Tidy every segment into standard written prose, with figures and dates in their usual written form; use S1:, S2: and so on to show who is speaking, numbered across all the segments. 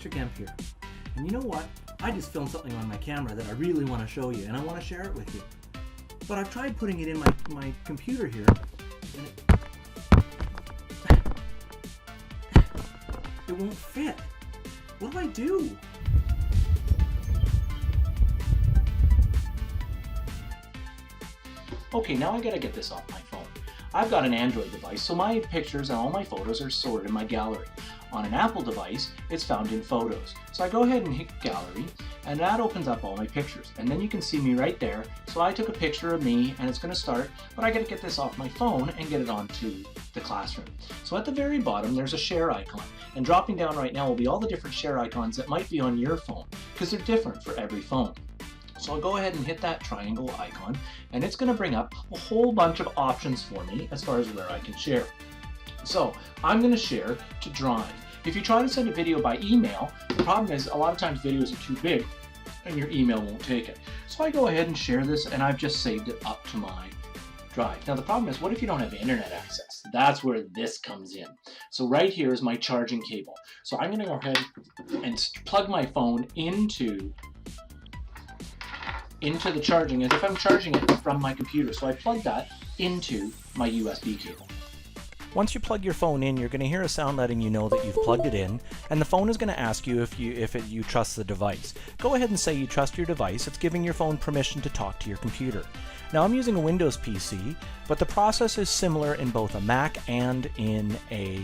S1: Mr. Gemp here. And you know what? I just filmed something on my camera that I really want to show you, and I want to share it with you. But I've tried putting it in my computer here, and it won't fit. What do I do? Okay, now I gotta get this off my phone. I've got an Android device, so my pictures and all my photos are stored in my gallery. On an Apple device, it's found in Photos. So I go ahead and hit Gallery, and that opens up all my pictures. And then you can see me right there. So I took a picture of me, and it's gonna start, but I gotta get this off my phone and get it onto the Classroom. So at the very bottom, there's a share icon. And dropping down right now will be all the different share icons that might be on your phone, because they're different for every phone. So I'll go ahead and hit that triangle icon, and it's going to bring up a whole bunch of options for me as far as where I can share. So I'm going to share to Drive. If you try to send a video by email, the problem is a lot of times videos are too big and your email won't take it. So I go ahead and share this, and I've just saved it up to my Drive. Now the problem is, what if you don't have internet access? That's where this comes in. So right here is my charging cable. So I'm going to go ahead and plug my phone into the charging, as if I'm charging it from my computer. So I plug that into my USB cable. Once you plug your phone in, you're going to hear a sound letting you know that you've plugged it in, and the phone is going to ask you if you trust the device. Go ahead and say you trust your device. It's giving your phone permission to talk to your computer. Now I'm using a Windows PC, but the process is similar in both a Mac and in a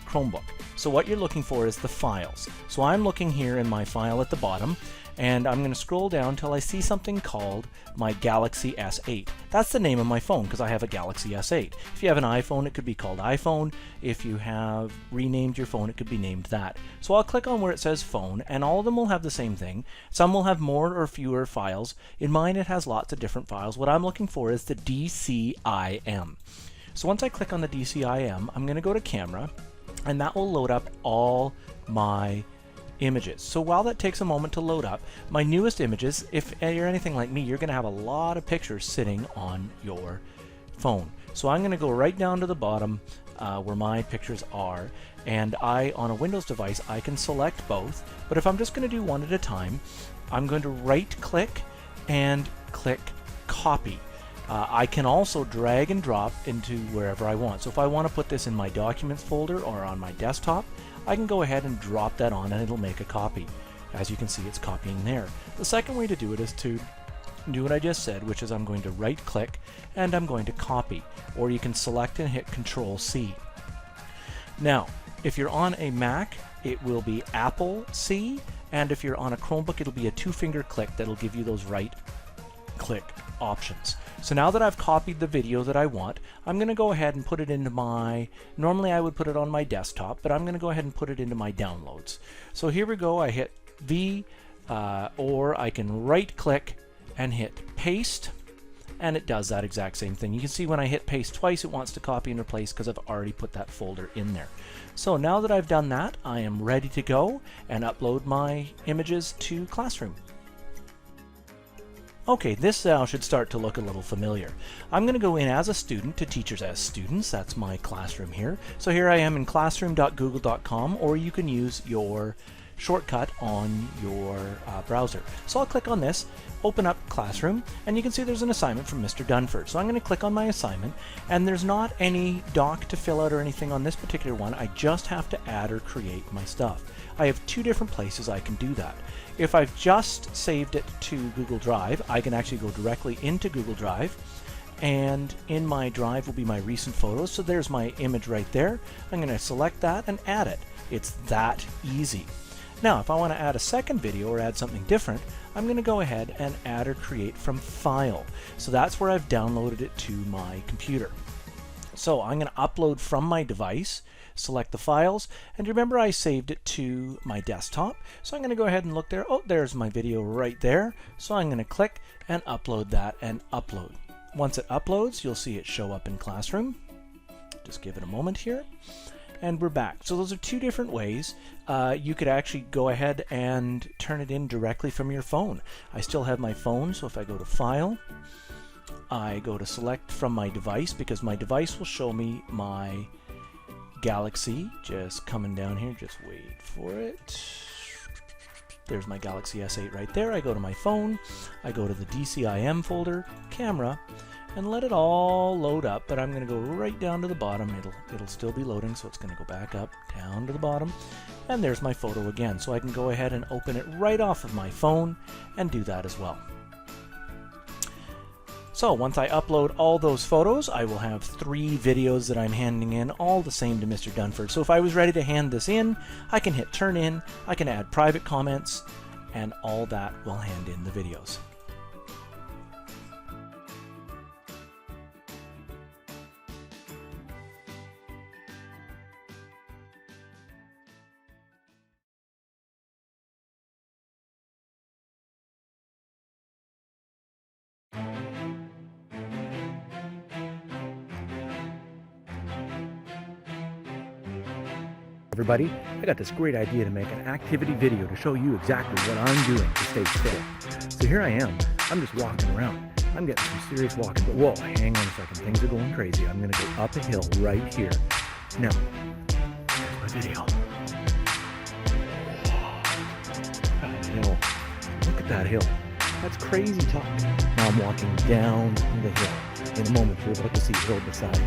S1: Chromebook. So what you're looking for is the files. So I'm looking here in my file at the bottom, and I'm going to scroll down till I see something called my Galaxy S8. That's the name of my phone because I have a Galaxy S8. If you have an iPhone, it could be called iPhone. If you have renamed your phone, it could be named that. So I'll click on where it says phone, and all of them will have the same thing. Some will have more or fewer files. In mine, it has lots of different files. What I'm looking for is the DCIM. So once I click on the DCIM, I'm going to go to Camera, and that will load up all my images. So while that takes a moment to load up, my newest images, if you're anything like me, you're going to have a lot of pictures sitting on your phone. So I'm going to go right down to the bottom where my pictures are, and on a Windows device, I can select both, but if I'm just going to do one at a time, I'm going to right click and click Copy. I can also drag and drop into wherever I want. So if I want to put this in my Documents folder or on my desktop, I can go ahead and drop that on and it'll make a copy. As you can see, it's copying there. The second way to do it is to do what I just said, which is I'm going to right click and I'm going to copy, or you can select and hit Control C. Now, if you're on a Mac, it will be Apple C, and if you're on a Chromebook, it'll be a two-finger click that'll give you those right click options. So now that I've copied the video that I want, I'm going to go ahead and put it into normally I would put it on my desktop, but I'm going to go ahead and put it into my downloads. So here we go, I hit V, or I can right click and hit paste, and it does that exact same thing. You can see when I hit paste twice, it wants to copy and replace because I've already put that folder in there. So now that I've done that, I am ready to go and upload my images to Classroom. Okay, this now should start to look a little familiar. I'm going to go in as a student to Teachers as Students. That's my Classroom here. So here I am in classroom.google.com, or you can use your shortcut on your browser. So I'll click on this, open up Classroom, and you can see there's an assignment from Mr. Dunford. So I'm going to click on my assignment, and there's not any doc to fill out or anything on this particular one. I just have to add or create my stuff. I have two different places I can do that. If I've just saved it to Google Drive, I can actually go directly into Google Drive, and in my drive will be my recent photos. So there's my image right there. I'm going to select that and add it. It's that easy. Now, if I want to add a second video or add something different, I'm going to go ahead and add or create from File. So that's where I've downloaded it to my computer. So I'm going to upload from my device, select the files, and remember I saved it to my desktop. So I'm going to go ahead and look there. Oh, there's my video right there. So I'm going to click and upload that and upload. Once it uploads, you'll see it show up in Classroom. Just give it a moment here. And we're back. So those are two different ways. You could actually go ahead and turn it in directly from your phone. I still have my phone, so if I go to File, I go to Select from my device, because my device will show me my Galaxy. Just coming down here, just wait for it. There's my Galaxy S8 right there. I go to my phone, I go to the DCIM folder, camera, and let it all load up, but I'm going to go right down to the bottom. It'll still be loading, so it's going to go back up, down to the bottom, and there's my photo again. So I can go ahead and open it right off of my phone and do that as well. So once I upload all those photos, I will have 3 videos that I'm handing in, all the same to Mr. Dunford. So if I was ready to hand this in, I can hit turn in, I can add private comments, and all that will hand in the videos.
S2: Everybody, I got this great idea to make an activity video to show you exactly what I'm doing to stay fit. So here I am, I'm just walking around. I'm getting some serious walking, but whoa, hang on a second, things are going crazy. I'm gonna go up a hill right here. Now, here's my video. That hill, look at that hill. That's crazy talk. Now I'm walking down the hill. In a moment, you're about to see the hill beside me.